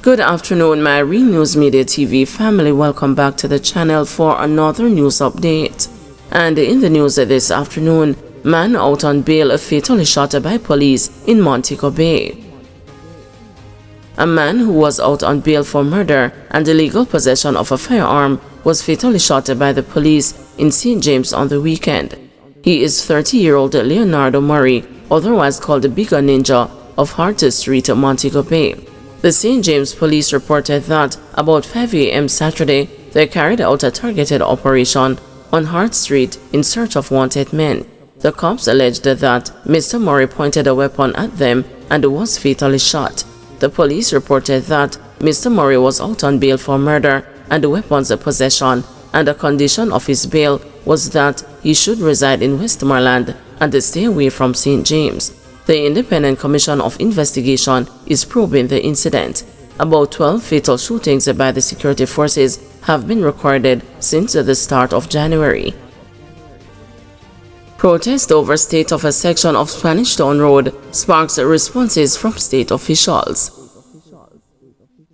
Good afternoon, my News Media TV family. Welcome back to the channel for another news update. And in the news this afternoon, man out on bail fatally shot by police in Montego Bay. A man who was out on bail for murder and illegal possession of a firearm was fatally shot by the police in St. James on the weekend. He is 30-year-old Leonardo Murray, otherwise called the Bigger Ninja, of Hart Street, Montego Bay. The St. James police reported that about 5 a.m. Saturday, they carried out a targeted operation on Hart Street in search of wanted men. The cops alleged that Mr. Murray pointed a weapon at them and was fatally shot. The police reported that Mr. Murray was out on bail for murder and weapons possession, and a condition of his bail was that he should reside in Westmoreland and stay away from St. James. The Independent Commission of Investigation is probing the incident. About 12 fatal shootings by the security forces have been recorded since the start of January. Protest over state of a section of Spanish Town Road sparks responses from state officials.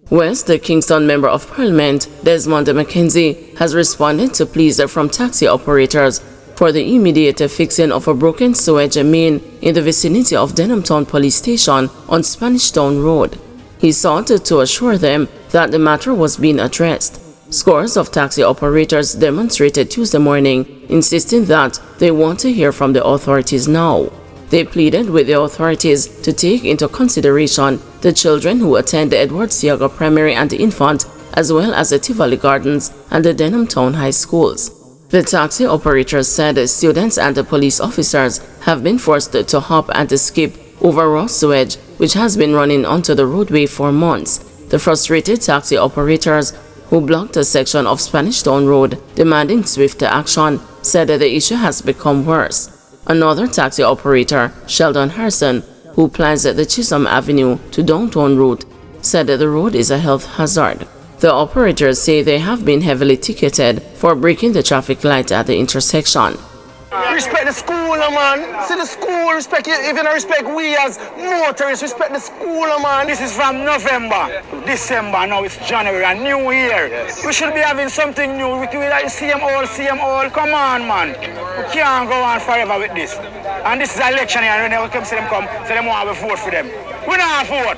West Kingston Member of Parliament Desmond McKenzie has responded to pleas from taxi operators for the immediate fixing of a broken sewage main in the vicinity of Denhamtown Police Station on Spanish Town Road. He sought to assure them that the matter was being addressed. Scores of taxi operators demonstrated Tuesday morning, insisting that they want to hear from the authorities now. They pleaded with the authorities to take into consideration the children who attend the Edward Siaga Primary and Infant, as well as the Tivoli Gardens and the Denhamtown High Schools. The taxi operators said students and the police officers have been forced to hop and skip over raw sewage, which has been running onto the roadway for months. The frustrated taxi operators, who blocked a section of Spanish Town Road demanding swift action, said that the issue has become worse. Another taxi operator, Sheldon Harrison, who plans the Chisholm Avenue to Downtown route, said that the road is a health hazard. The operators say they have been heavily ticketed for breaking the traffic light at the intersection. Respect the school, man. See the school, respect it. If you don't respect we as motorists, respect the school, man. This is from November to December. Now it's January, a new year. Yes. We should be having something new. We like see them all. Come on, man. We can't go on forever with this. And this is an election here, and when they come see them come, so they want to vote for them. We not vote.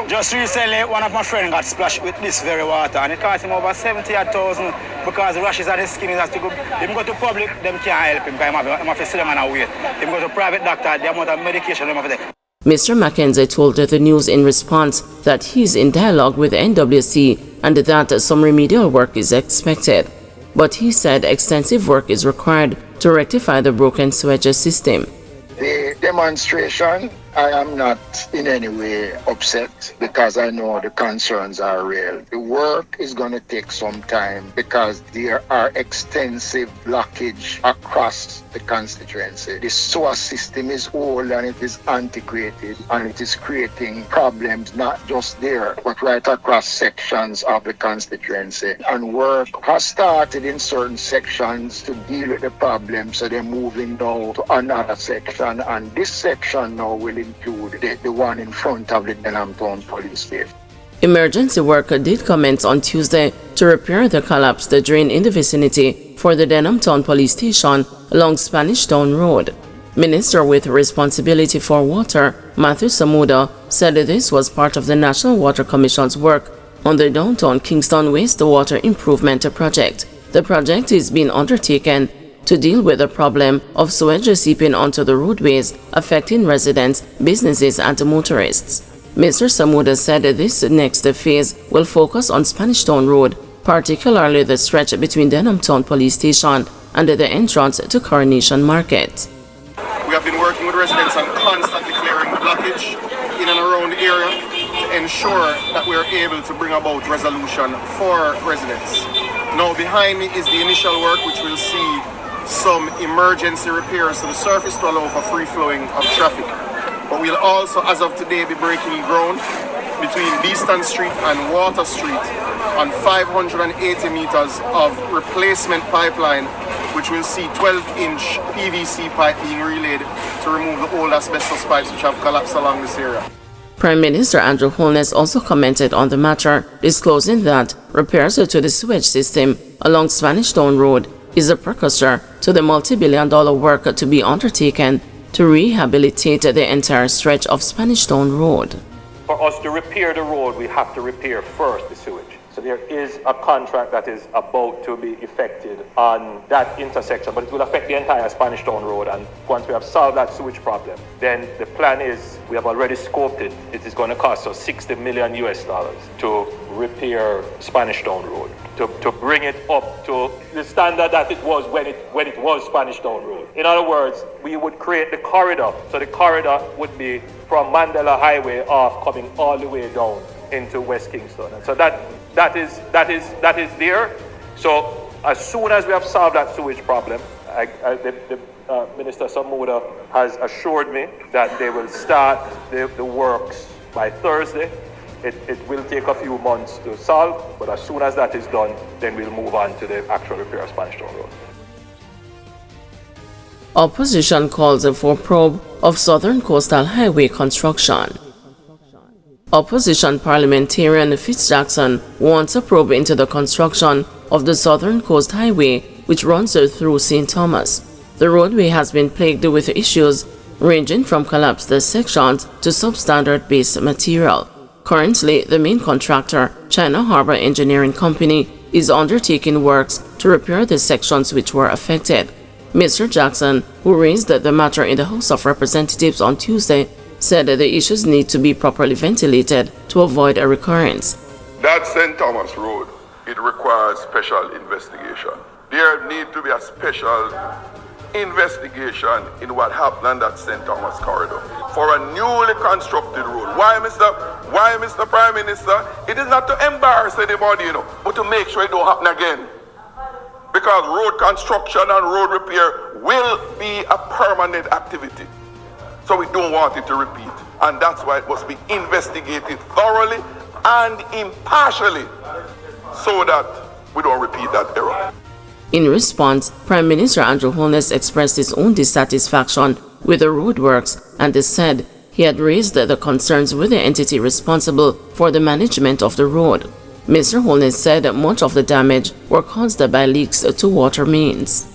Just recently, one of my friends got splashed with this very water, and it cost him over 70,000 because the rashes on his skin. Has to go. Him go to public, them can't help him because him have to sit down and wait. Him go to private doctor, the amount of medication them have to take. Mr. Mackenzie told the news in response that he's in dialogue with the NWC and that some remedial work is expected. But he said extensive work is required to rectify the broken sewage system. The demonstration, I am not in any way upset because I know the concerns are real. The work is going to take some time because there are extensive blockage across the constituency. The sewer system is old and it is antiquated, and it is creating problems not just there but right across sections of the constituency. And work has started in certain sections to deal with the problem, so they're moving now to another section, and this section now will include the one in front of the Denhamtown Police Station. Emergency work did commence on Tuesday to repair the collapsed drain in the vicinity for the Denhamtown Police Station along Spanish Town Road. Minister with responsibility for water, Matthew Samuda, said this was part of the National Water Commission's work on the Downtown Kingston Wastewater Improvement Project. The project is being undertaken to deal with the problem of sewage seeping onto the roadways, affecting residents, businesses, and motorists. Mr. Samuda said this next phase will focus on Spanish Town Road, particularly the stretch between Denhamtown Police Station and the entrance to Coronation Market. We have been working with residents on constantly clearing blockage in and around the area to ensure that we are able to bring about resolution for residents. Now behind me is the initial work, which will see some emergency repairs to the surface to allow for free flowing of traffic. But we'll also, as of today, be breaking ground between Beeston Street and Water Street on 580 meters of replacement pipeline which will see 12-inch PVC pipe being relayed to remove the old asbestos pipes which have collapsed along this area. Prime Minister Andrew Holness also commented on the matter, disclosing that repairs to the sewage system along Spanish Town Road is a precursor to the multi-billion-dollar work to be undertaken to rehabilitate the entire stretch of Spanish Town Road. For us to repair the road, we have to repair first the sewage. So there is a contract that is about to be effected on that intersection, but it will affect the entire Spanish Town Road. And once we have solved that sewage problem, then the plan is, we have already scoped it, it is going to cost us $60 million to repair Spanish Town Road, to bring it up to the standard that it was when it was Spanish Town Road. In other words, we would create the corridor. So the corridor would be from Mandela Highway off, coming all the way down into West Kingston. And so that is there. So as soon as we have solved that sewage problem, Minister Samuda has assured me that they will start the works by Thursday. It will take a few months to solve, but as soon as that is done, then we'll move on to the actual repair of Spanish Town Road. Opposition calls for probe of Southern Coastal Highway construction. Opposition parliamentarian Fitzjackson wants a probe into the construction of the Southern Coast Highway, which runs through St. Thomas. The roadway has been plagued with issues ranging from collapsed sections to substandard base material. Currently, the main contractor, China Harbour Engineering Company, is undertaking works to repair the sections which were affected. Mr. Jackson, who raised the matter in the House of Representatives on Tuesday, said that the issues need to be properly ventilated to avoid a recurrence. That St. Thomas Road, it requires special investigation. There need to be a special investigation in what happened on that St. Thomas corridor for a newly constructed road. Why, Mr. Prime Minister? It is not to embarrass anybody, but to make sure it don't happen again. Because road construction and road repair will be a permanent activity. So we don't want it to repeat. And that's why it must be investigated thoroughly and impartially so that we don't repeat that error. In response, Prime Minister Andrew Holness expressed his own dissatisfaction with the roadworks and said he had raised the concerns with the entity responsible for the management of the road. Mr. Holness said that much of the damage were caused by leaks to water mains.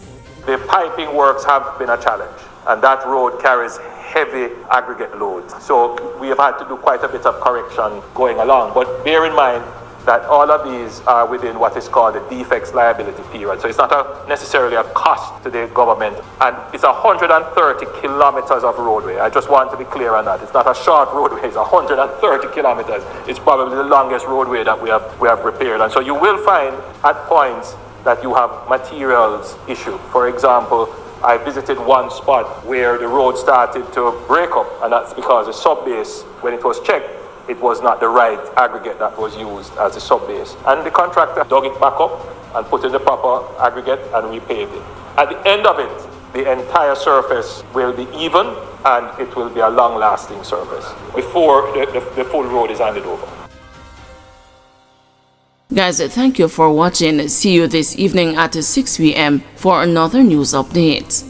The piping works have been a challenge, and that road carries heavy aggregate loads. So we have had to do quite a bit of correction going along. But bear in mind that all of these are within what is called the defects liability period. So it's not necessarily a cost to the government. And it's 130 kilometers of roadway. I just want to be clear on that. It's not a short roadway, it's 130 kilometers. It's probably the longest roadway that we have repaired. And so you will find at points that you have materials issue. For example, I visited one spot where the road started to break up, and that's because the subbase, when it was checked, it was not the right aggregate that was used as the subbase. And the contractor dug it back up and put in the proper aggregate and repaved it. At the end of it, the entire surface will be even and it will be a long-lasting surface before the full road is handed over. Guys, thank you for watching. See you this evening at 6 p.m. for another news update.